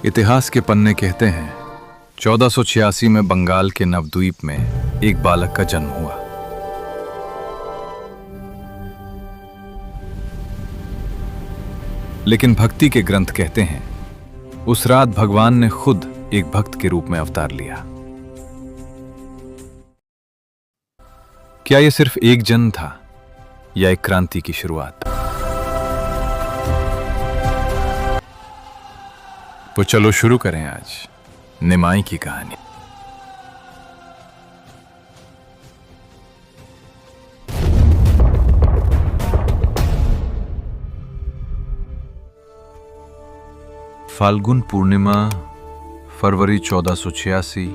इतिहास के पन्ने कहते हैं 1486 में बंगाल के नवद्वीप में एक बालक का जन्म हुआ। लेकिन भक्ति के ग्रंथ कहते हैं उस रात भगवान ने खुद एक भक्त के रूप में अवतार लिया। क्या यह सिर्फ एक जन्म था या एक क्रांति की शुरुआत? तो चलो शुरू करें आज निमाई की कहानी। फाल्गुन पूर्णिमा, फरवरी 1486,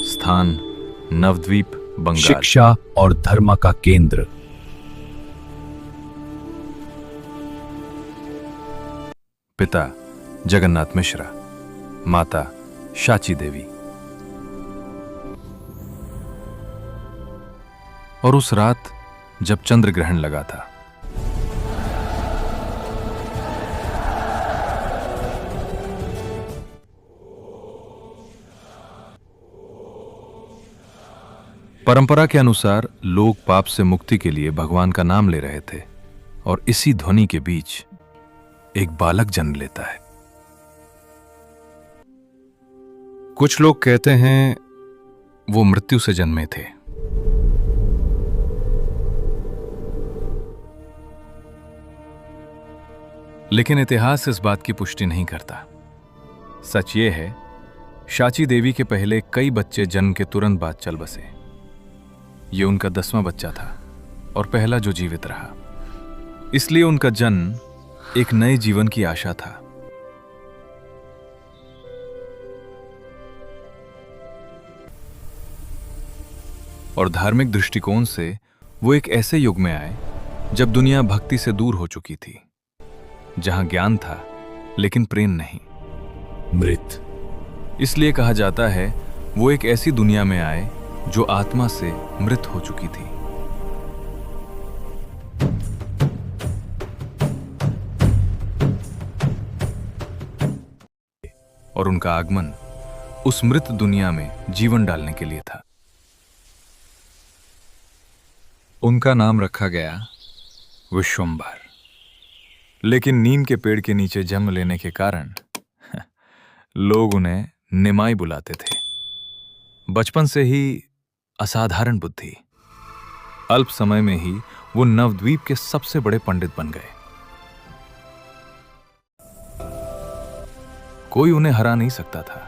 स्थान नवद्वीप, बंगाल। शिक्षा और धर्म का केंद्र। पिता जगन्नाथ मिश्रा, माता शाची देवी। और उस रात जब चंद्र ग्रहण लगा था, परंपरा के अनुसार लोग पाप से मुक्ति के लिए भगवान का नाम ले रहे थे और इसी ध्वनि के बीच एक बालक जन्म लेता है। कुछ लोग कहते हैं वो मृत्यु से जन्मे थे। लेकिन इतिहास इस बात की पुष्टि नहीं करता। सच ये है, शाची देवी के पहले कई बच्चे जन्म के तुरंत बाद चल बसे। ये उनका 10वां बच्चा था और पहला जो जीवित रहा। इसलिए उनका जन्म एक नए जीवन की आशा था। और धार्मिक दृष्टिकोण से वो एक ऐसे युग में आए जब दुनिया भक्ति से दूर हो चुकी थी, जहां ज्ञान था लेकिन प्रेम नहीं। मृत इसलिए कहा जाता है वो एक ऐसी दुनिया में आए जो आत्मा से मृत हो चुकी थी। और उनका आगमन उस मृत दुनिया में जीवन डालने के लिए था। उनका नाम रखा गया विश्वंभर। लेकिन नीम के पेड़ के नीचे जन्म लेने के कारण लोग उन्हें निमाई बुलाते थे। बचपन से ही असाधारण बुद्धि, अल्प समय में ही वो नवद्वीप के सबसे बड़े पंडित बन गए। कोई उन्हें हरा नहीं सकता था।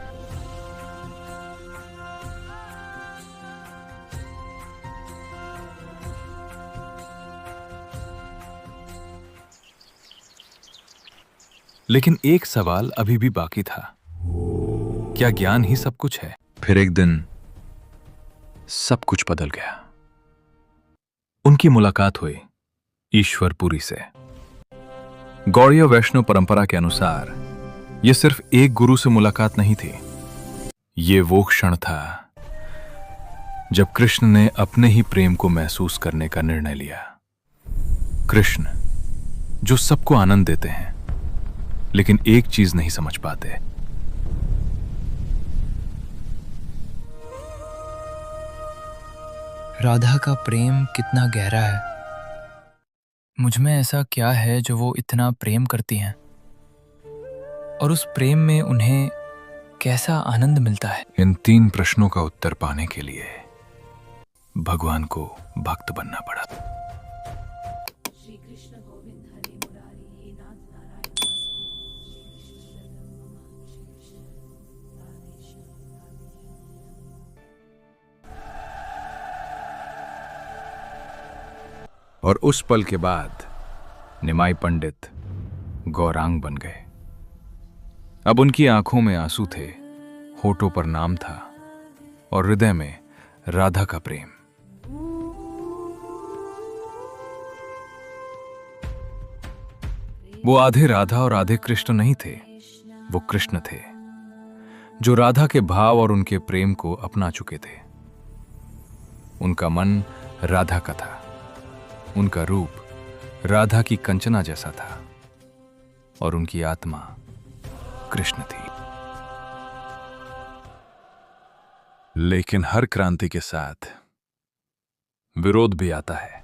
लेकिन एक सवाल अभी भी बाकी था, क्या ज्ञान ही सब कुछ है? फिर एक दिन सब कुछ बदल गया। उनकी मुलाकात हुई ईश्वरपुरी से। गौड़ीय वैष्णव परंपरा के अनुसार यह सिर्फ एक गुरु से मुलाकात नहीं थी। यह वो क्षण था जब कृष्ण ने अपने ही प्रेम को महसूस करने का निर्णय लिया। कृष्ण जो सबको आनंद देते हैं लेकिन एक चीज नहीं समझ पाते, राधा का प्रेम कितना गहरा है। मुझ में ऐसा क्या है जो वो इतना प्रेम करती हैं, और उस प्रेम में उन्हें कैसा आनंद मिलता है? इन 3 प्रश्नों का उत्तर पाने के लिए भगवान को भक्त बनना पड़ा। और उस पल के बाद निमाई पंडित गौरांग बन गए। अब उनकी आंखों में आंसू थे, होठों पर नाम था और हृदय में राधा का प्रेम। वो आधे राधा और आधे कृष्ण नहीं थे, वो कृष्ण थे जो राधा के भाव और उनके प्रेम को अपना चुके थे। उनका मन राधा का था, उनका रूप राधा की कंचना जैसा था और उनकी आत्मा कृष्ण थी। लेकिन हर क्रांति के साथ विरोध भी आता है।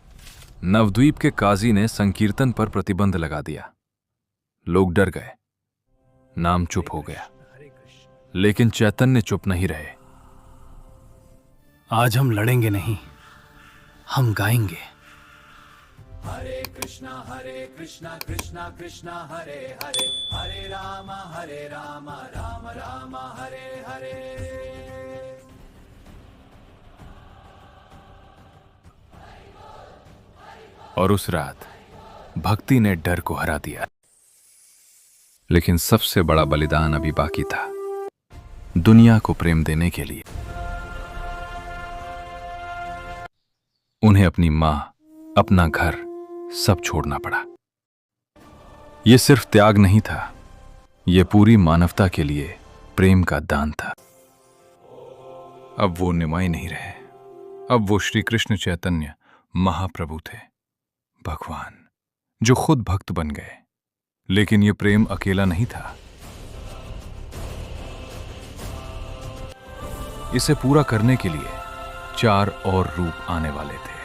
नवद्वीप के काजी ने संकीर्तन पर प्रतिबंध लगा दिया। लोग डर गए, नाम चुप हो गया। लेकिन चैतन्य चुप नहीं रहे। आज हम लड़ेंगे नहीं, हम गाएंगे। हरे कृष्णा कृष्णा कृष्णा हरे हरे, हरे राम राम राम हरे हरे। और उस रात भक्ति ने डर को हरा दिया। लेकिन सबसे बड़ा बलिदान अभी बाकी था, दुनिया को प्रेम देने के लिए। उन्हें अपनी मां, अपना घर सब छोड़ना पड़ा। यह सिर्फ त्याग नहीं था, यह पूरी मानवता के लिए प्रेम का दान था। अब वो निमाई नहीं रहे, अब वो श्री कृष्ण चैतन्य महाप्रभु थे, भगवान जो खुद भक्त बन गए। लेकिन यह प्रेम अकेला नहीं था, इसे पूरा करने के लिए 4 और रूप आने वाले थे।